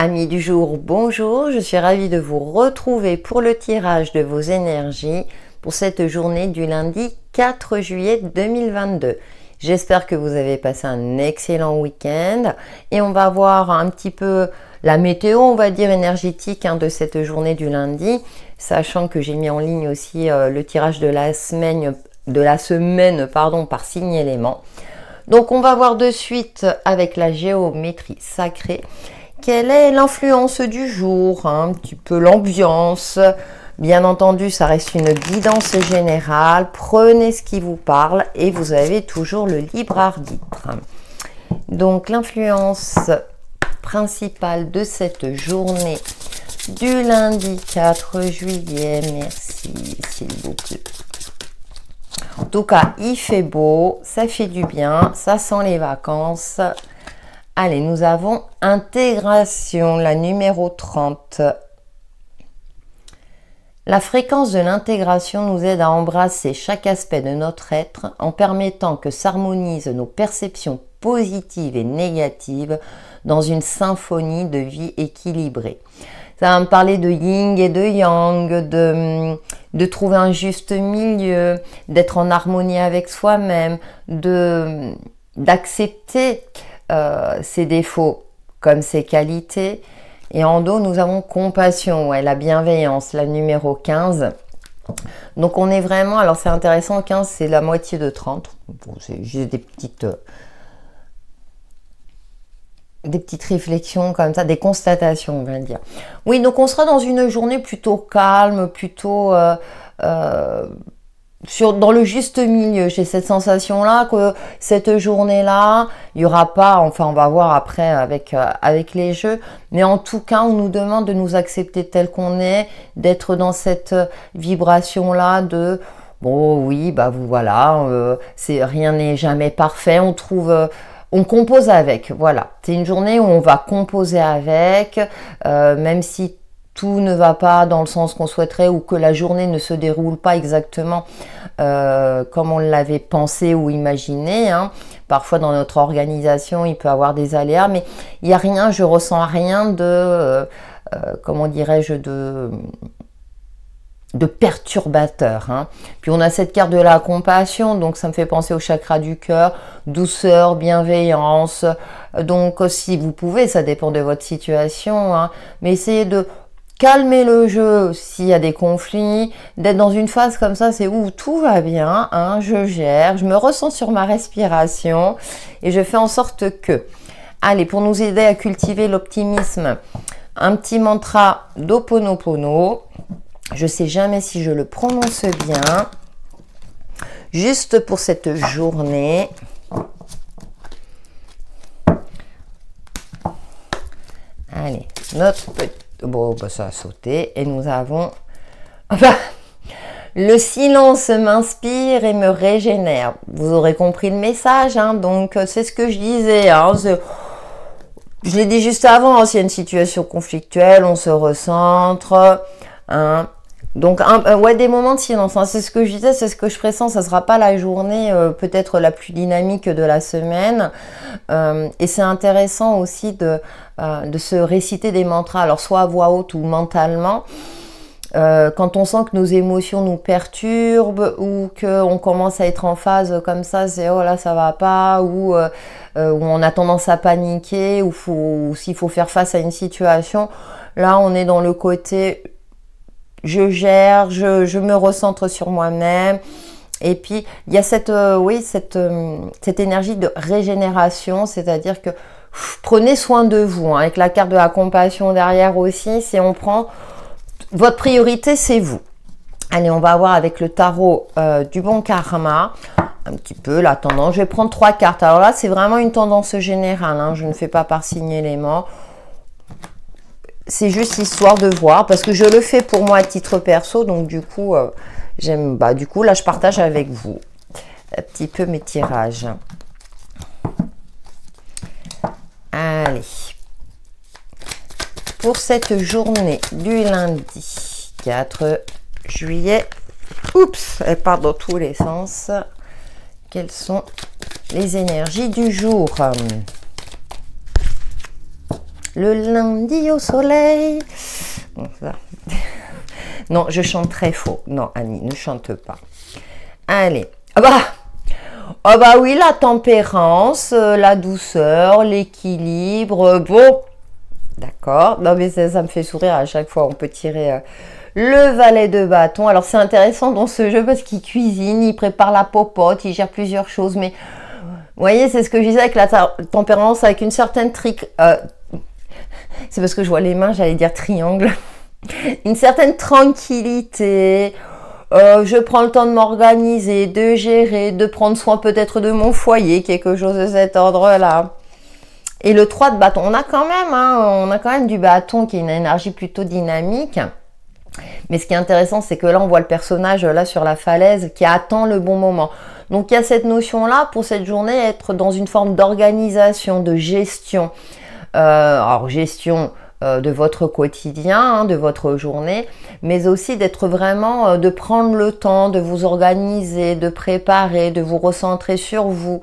Amis du jour, bonjour, je suis ravie de vous retrouver pour le tirage de vos énergies pour cette journée du lundi 4 juillet 2022. J'espère que vous avez passé un excellent week-end et on va voir un petit peu la météo, on va dire énergétique de cette journée du lundi, sachant que j'ai mis en ligne aussi le tirage de la semaine, par signe élément. Donc on va voir de suite avec la géométrie sacrée. Quelle est l'influence du jour, un petit peu l'ambiance. Bien entendu, ça reste une guidance générale. Prenez ce qui vous parle et vous avez toujours le libre arbitre. Donc, l'influence principale de cette journée du lundi 4 juillet. Merci, s'il vous plaît. En tout cas, il fait beau, ça fait du bien, ça sent les vacances. Allez, nous avons intégration, la numéro 30. La fréquence de l'intégration nous aide à embrasser chaque aspect de notre être en permettant que s'harmonisent nos perceptions positives et négatives dans une symphonie de vie équilibrée. Ça va me parler de yin et de yang, de trouver un juste milieu, d'être en harmonie avec soi-même, d'accepter ses défauts comme ses qualités. Et en dos, nous avons compassion, la bienveillance, la numéro 15. Donc on est vraiment, alors c'est intéressant, 15 c'est la moitié de 30. Bon, c'est juste des petites réflexions comme ça, des constatations on va dire. Oui, donc on sera dans une journée plutôt calme, plutôt dans le juste milieu. J'ai cette sensation là que cette journée là il y aura pas, enfin on va voir après avec les jeux, mais en tout cas on nous demande de nous accepter tel qu'on est, d'être dans cette vibration là de bon oui bah vous voilà, rien n'est jamais parfait, on compose avec, voilà. C'est une journée où on va composer avec, même si tout ne va pas dans le sens qu'on souhaiterait ou que la journée ne se déroule pas exactement comme on l'avait pensé ou imaginé. Parfois dans notre organisation, il peut y avoir des aléas, mais il n'y a rien, je ressens rien de, comment dirais-je, de perturbateur. Puis on a cette carte de la compassion, donc ça me fait penser au chakra du cœur, douceur, bienveillance. Donc si vous pouvez, ça dépend de votre situation, mais essayez de calmer le jeu s'il y a des conflits, d'être dans une phase comme ça, c'est où tout va bien, je gère, je me ressens sur ma respiration et je fais en sorte que. Allez, pour nous aider à cultiver l'optimisme, un petit mantra d'Ho'oponopono. Je sais jamais si je le prononce bien. Juste pour cette journée. Allez, notre petit... Bon, bah ça a sauté. Et nous avons... Enfin, le silence m'inspire et me régénère. Vous aurez compris le message, donc c'est ce que je disais. Je l'ai dit juste avant, s'il y a une situation conflictuelle, on se recentre. Donc, des moments de silence. C'est ce que je disais, c'est ce que je pressens. Ça ne sera pas la journée peut-être la plus dynamique de la semaine. Et c'est intéressant aussi de se réciter des mantras, alors soit à voix haute ou mentalement. Quand on sent que nos émotions nous perturbent ou qu'on commence à être en phase comme ça, c'est oh là ça va pas, ou on a tendance à paniquer, ou s'il faut faire face à une situation, là on est dans le côté je gère, je me recentre sur moi-même. Et puis, il y a cette énergie de régénération, c'est-à-dire que prenez soin de vous. Avec la carte de la compassion derrière aussi, on prend... Votre priorité, c'est vous. Allez, on va voir avec le tarot du bon karma, un petit peu la tendance. Je vais prendre 3 cartes. Alors là, c'est vraiment une tendance générale. Je ne fais pas par signe élément. C'est juste histoire de voir, parce que je le fais pour moi à titre perso, donc du coup, du coup, là, je partage avec vous un petit peu mes tirages. Allez. Pour cette journée du lundi 4 juillet, oups, elle part dans tous les sens. Quelles sont les énergies du jour? Le lundi au soleil. Bon, ça. Non, je chante très faux. Non, Annie, ne chante pas. Allez. Ah bah oui, la tempérance, la douceur, l'équilibre. Bon, d'accord. Non, mais ça me fait sourire à chaque fois. On peut tirer le valet de bâton. Alors, c'est intéressant dans ce jeu parce qu'il cuisine, il prépare la popote, il gère plusieurs choses. Mais, vous voyez, c'est ce que je disais avec la tempérance, avec une certaine c'est parce que je vois les mains, j'allais dire triangle. Une certaine tranquillité. Je prends le temps de m'organiser, de gérer, de prendre soin peut-être de mon foyer, quelque chose de cet ordre-là. Et le 3 de bâton, on a quand même du bâton qui a une énergie plutôt dynamique. Mais ce qui est intéressant, c'est que là, on voit le personnage là sur la falaise qui attend le bon moment. Donc, il y a cette notion-là pour cette journée, être dans une forme d'organisation, de gestion. Alors, gestion de votre quotidien, de votre journée, mais aussi d'être vraiment, de prendre le temps, de vous organiser, de préparer, de vous recentrer sur vous,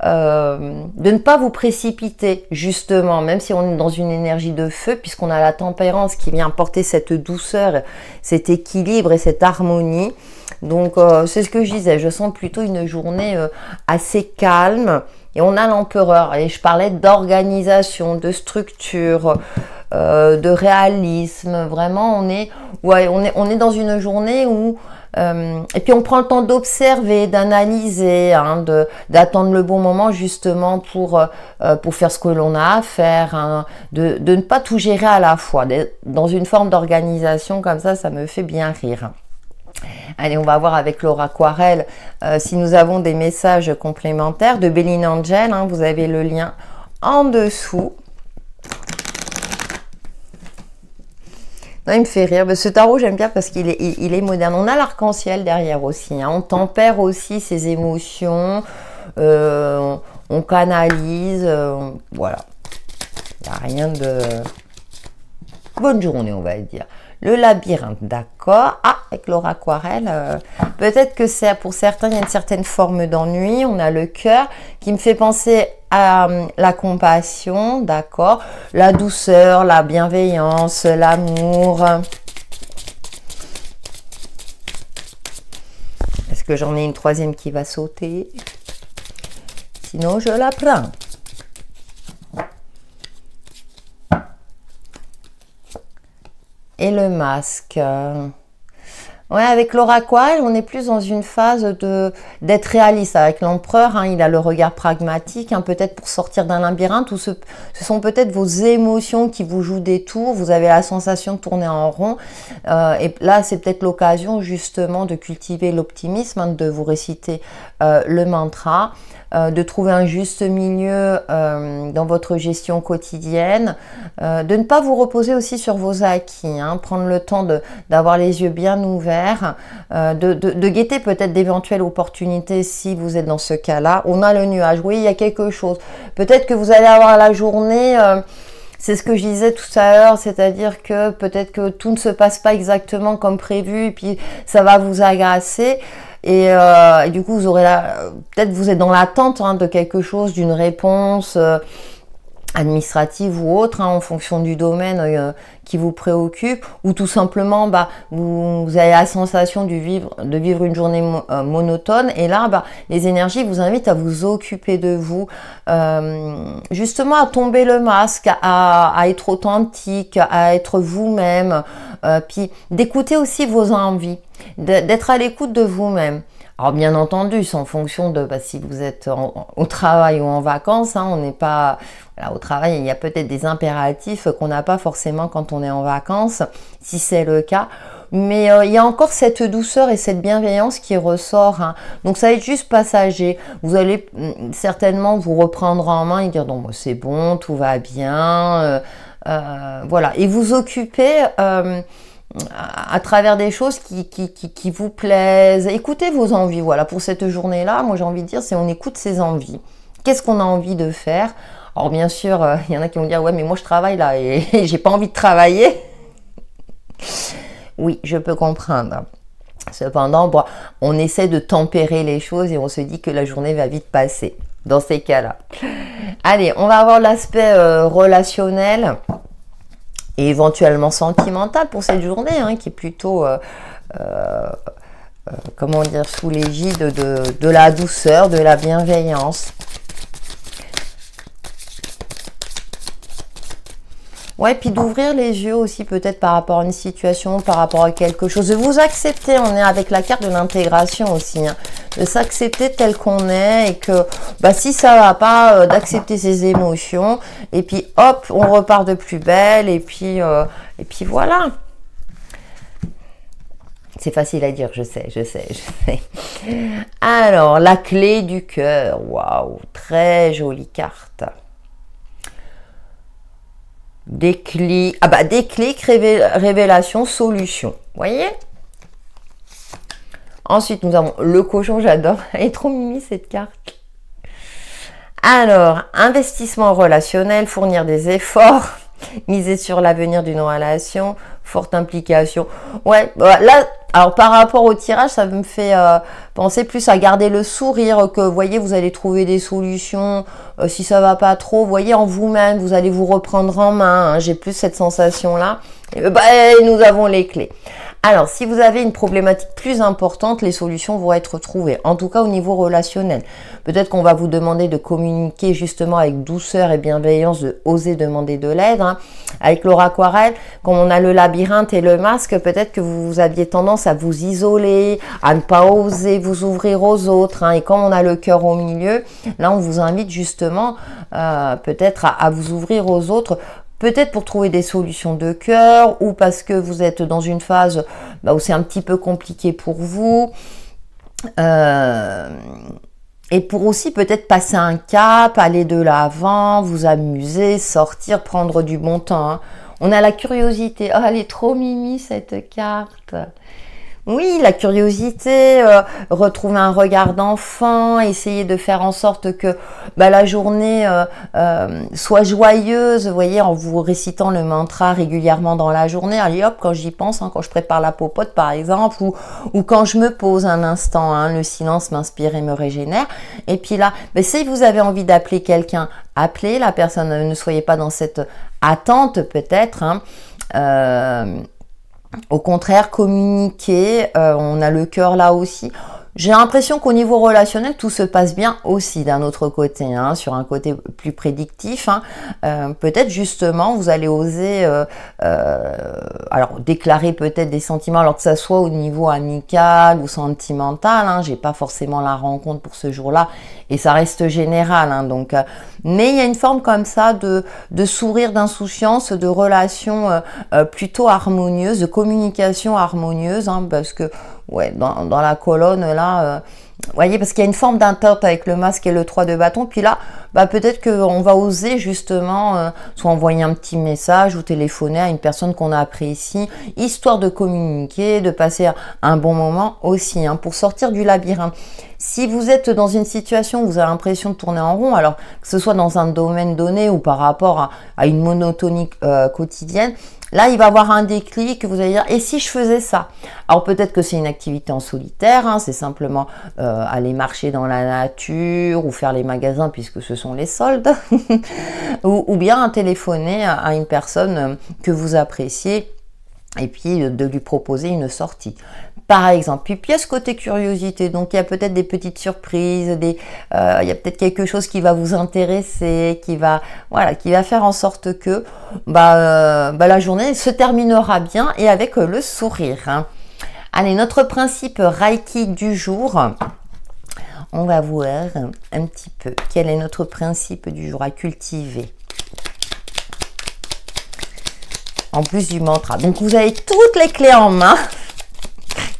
de ne pas vous précipiter, justement, même si on est dans une énergie de feu, puisqu'on a la tempérance qui vient apporter cette douceur, cet équilibre et cette harmonie. Donc, c'est ce que je disais, je sens plutôt une journée assez calme. Et on a l'empereur, et je parlais d'organisation, de structure, de réalisme. Vraiment, on est dans une journée où... et puis on prend le temps d'observer, d'analyser, d'attendre le bon moment justement pour faire ce que l'on a à faire, de ne pas tout gérer à la fois. Dans une forme d'organisation comme ça me fait bien rire. Allez, on va voir avec Laura Aquarelle si nous avons des messages complémentaires de Béline Angel. Vous avez le lien en dessous. Non, il me fait rire. Ce tarot, j'aime bien parce qu'il est moderne. On a l'arc-en-ciel derrière aussi. On tempère aussi ses émotions. On canalise. Voilà. Il n'y a rien de... Bonne journée, on va dire. Le labyrinthe, d'accord. Ah, avec Laura Aquarelle, peut-être que c'est pour certains, il y a une certaine forme d'ennui. On a le cœur qui me fait penser à la compassion, d'accord. La douceur, la bienveillance, l'amour. Est-ce que j'en ai une troisième qui va sauter? Sinon, je la prends. Et le masque. Ouais, avec Laura Aquarelle, on est plus dans une phase d'être réaliste. Avec l'empereur, il a le regard pragmatique, peut-être pour sortir d'un labyrinthe, où ce sont peut-être vos émotions qui vous jouent des tours. Vous avez la sensation de tourner en rond. Et là, c'est peut-être l'occasion justement de cultiver l'optimisme, de vous réciter le mantra, de trouver un juste milieu dans votre gestion quotidienne, de ne pas vous reposer aussi sur vos acquis, prendre le temps d'avoir les yeux bien ouverts, de guetter peut-être d'éventuelles opportunités si vous êtes dans ce cas-là. On a le nuage, oui, il y a quelque chose. Peut-être que vous allez avoir la journée... c'est ce que je disais tout à l'heure, c'est-à-dire que peut-être que tout ne se passe pas exactement comme prévu et puis ça va vous agacer. Et du coup, vous aurez peut-être vous êtes dans l'attente de quelque chose, d'une réponse administrative ou autre, en fonction du domaine qui vous préoccupe, ou tout simplement, vous avez la sensation de vivre une journée monotone, et là, les énergies vous invitent à vous occuper de vous, justement à tomber le masque, à être authentique, à être vous-même, puis d'écouter aussi vos envies, d'être à l'écoute de vous-même. Alors bien entendu, c'est en fonction de si vous êtes au travail ou en vacances, on n'est pas... Voilà, au travail, il y a peut-être des impératifs qu'on n'a pas forcément quand on est en vacances, si c'est le cas. Mais il y a encore cette douceur et cette bienveillance qui ressort. Donc ça va être juste passager. Vous allez certainement vous reprendre en main et dire non, c'est bon, tout va bien. Voilà. Et vous occuper... à travers des choses qui vous plaisent. Écoutez vos envies, voilà, pour cette journée-là, moi j'ai envie de dire, c'est on écoute ses envies. Qu'est-ce qu'on a envie de faire? Alors bien sûr, il y en a qui vont dire, ouais, mais moi je travaille là et j'ai pas envie de travailler. Oui, je peux comprendre. Cependant, on essaie de tempérer les choses et on se dit que la journée va vite passer. dans ces cas-là. Allez, on va avoir l'aspect relationnel et éventuellement sentimental pour cette journée, hein, qui est plutôt, comment dire, sous l'égide de la douceur, de la bienveillance. Ouais, puis d'ouvrir les yeux aussi peut-être par rapport à une situation, par rapport à quelque chose. De vous accepter, on est avec la carte de l'intégration aussi, hein, de s'accepter tel qu'on est et que bah, si ça va pas, d'accepter ses émotions. Et puis hop, on repart de plus belle et puis voilà. C'est facile à dire, je sais. Alors, la clé du cœur. Waouh, très jolie carte. Déclic, ah bah déclic, révélation, solution. Vous voyez? Ensuite, nous avons le cochon, j'adore. Elle est trop mimi cette carte. Alors, investissement relationnel, fournir des efforts, miser sur l'avenir d'une relation, forte implication. Ouais, bah là, alors par rapport au tirage, ça me fait penser plus à garder le sourire, que vous voyez, vous allez trouver des solutions. Si ça va pas trop, vous voyez, en vous-même, vous allez vous reprendre en main. Hein, j'ai plus cette sensation-là. Bah, nous avons les clés. Alors, si vous avez une problématique plus importante, les solutions vont être trouvées. En tout cas, au niveau relationnel. Peut-être qu'on va vous demander de communiquer justement avec douceur et bienveillance, de oser demander de l'aide. Hein. Avec l'aura aquarelle, comme on a le labyrinthe et le masque, peut-être que vous aviez tendance à vous isoler, à ne pas oser vous ouvrir aux autres. Hein. Et comme on a le cœur au milieu, là, on vous invite justement peut-être à vous ouvrir aux autres. Peut-être pour trouver des solutions de cœur ou parce que vous êtes dans une phase où c'est un petit peu compliqué pour vous. Et pour aussi peut-être passer un cap, aller de l'avant, vous amuser, sortir, prendre du bon temps. Hein. On a la curiosité. Oh, elle est trop mimi cette carte. Oui, la curiosité, retrouver un regard d'enfant, essayer de faire en sorte que la journée soit joyeuse, vous voyez, en vous récitant le mantra régulièrement dans la journée. Allez hop, quand j'y pense, hein, quand je prépare la popote par exemple, ou quand je me pose un instant, hein, le silence m'inspire et me régénère. Et puis là, si vous avez envie d'appeler quelqu'un, appelez la personne, ne soyez pas dans cette attente peut-être, hein, au contraire, communiquer, on a le cœur là aussi. J'ai l'impression qu'au niveau relationnel, tout se passe bien aussi d'un autre côté, hein, sur un côté plus prédictif. Hein. Peut-être justement, vous allez oser alors déclarer peut-être des sentiments, alors que ça soit au niveau amical ou sentimental. Hein, j'ai pas forcément la rencontre pour ce jour-là et ça reste général. Hein, donc, mais il y a une forme comme ça de sourire, d'insouciance, de relation plutôt harmonieuse, de communication harmonieuse, hein, parce que ouais, dans la colonne là, voyez, parce qu'il y a une forme d'entente avec le masque et le 3 de bâton. Puis là, peut-être qu'on va oser justement soit envoyer un petit message ou téléphoner à une personne qu'on apprécie, histoire de communiquer, de passer un bon moment aussi, hein, pour sortir du labyrinthe. Si vous êtes dans une situation où vous avez l'impression de tourner en rond, alors que ce soit dans un domaine donné ou par rapport à une monotonie quotidienne, là, il va y avoir un déclic, vous allez dire, et si je faisais ça? Alors peut-être que c'est une activité en solitaire, hein, c'est simplement aller marcher dans la nature ou faire les magasins puisque ce sont les soldes, ou bien téléphoner à une personne que vous appréciez et puis de lui proposer une sortie. Par exemple, puis pièce côté curiosité, donc il y a peut-être des petites surprises, il y a peut-être quelque chose qui va vous intéresser, qui va faire en sorte que la journée se terminera bien et avec le sourire. Hein. Allez, notre principe Reiki du jour. On va voir un petit peu quel est notre principe du jour à cultiver. En plus du mantra. Donc vous avez toutes les clés en main.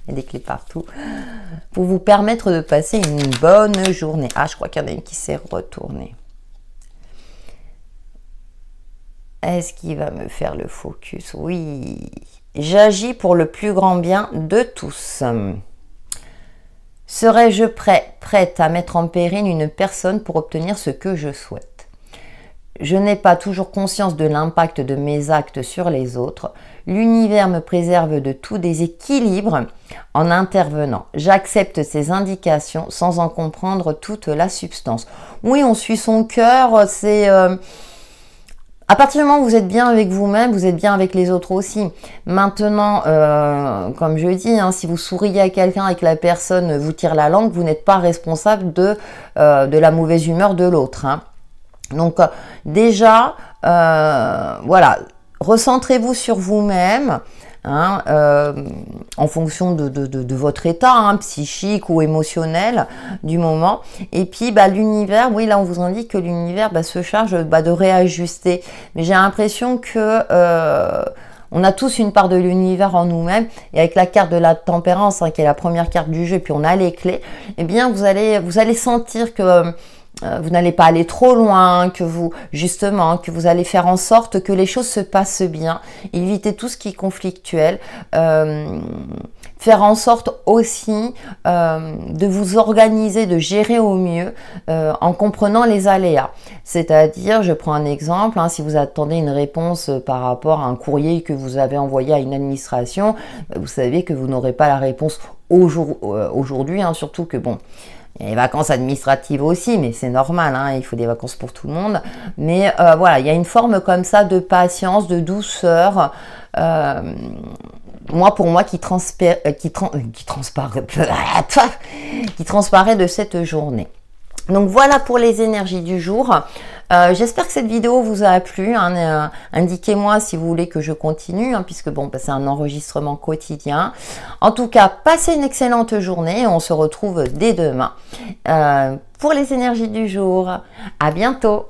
Il y a des clés partout pour vous permettre de passer une bonne journée. Ah, je crois qu'il y en a une qui s'est retournée. Est-ce qu'il va me faire le focus? Oui. J'agis pour le plus grand bien de tous. Serais-je prête à mettre en péril une personne pour obtenir ce que je souhaite? Je n'ai pas toujours conscience de l'impact de mes actes sur les autres. L'univers me préserve de tout déséquilibre en intervenant. J'accepte ces indications sans en comprendre toute la substance. Oui, on suit son cœur, c'est... à partir du moment où vous êtes bien avec vous-même, vous êtes bien avec les autres aussi. Maintenant, comme je dis, hein, si vous souriez à quelqu'un et que la personne vous tire la langue, vous n'êtes pas responsable de la mauvaise humeur de l'autre. Hein. Donc déjà, voilà, recentrez-vous sur vous-même. Hein, en fonction de votre état hein, psychique ou émotionnel du moment. Et puis bah, l'univers, oui là on vous indique que l'univers bah, se charge bah, de réajuster. Mais j'ai l'impression que on a tous une part de l'univers en nous-mêmes et avec la carte de la tempérance hein, qui est la première carte du jeu, puis on a les clés, eh bien vous allez sentir que vous n'allez pas aller trop loin, que vous allez faire en sorte que les choses se passent bien, éviter tout ce qui est conflictuel, faire en sorte aussi de vous organiser, de gérer au mieux en comprenant les aléas. C'est-à-dire, je prends un exemple, hein, si vous attendez une réponse par rapport à un courrier que vous avez envoyé à une administration, vous savez que vous n'aurez pas la réponse aujourd'hui, hein, surtout que bon, il y a les vacances administratives aussi, mais c'est normal, hein, il faut des vacances pour tout le monde. Mais voilà, il y a une forme comme ça de patience, de douceur, pour moi qui transparaît de cette journée. Donc voilà pour les énergies du jour. J'espère que cette vidéo vous a plu. Hein, indiquez-moi si vous voulez que je continue, hein, puisque bon, bah, c'est un enregistrement quotidien. En tout cas, passez une excellente journée. On se retrouve dès demain pour les énergies du jour. À bientôt.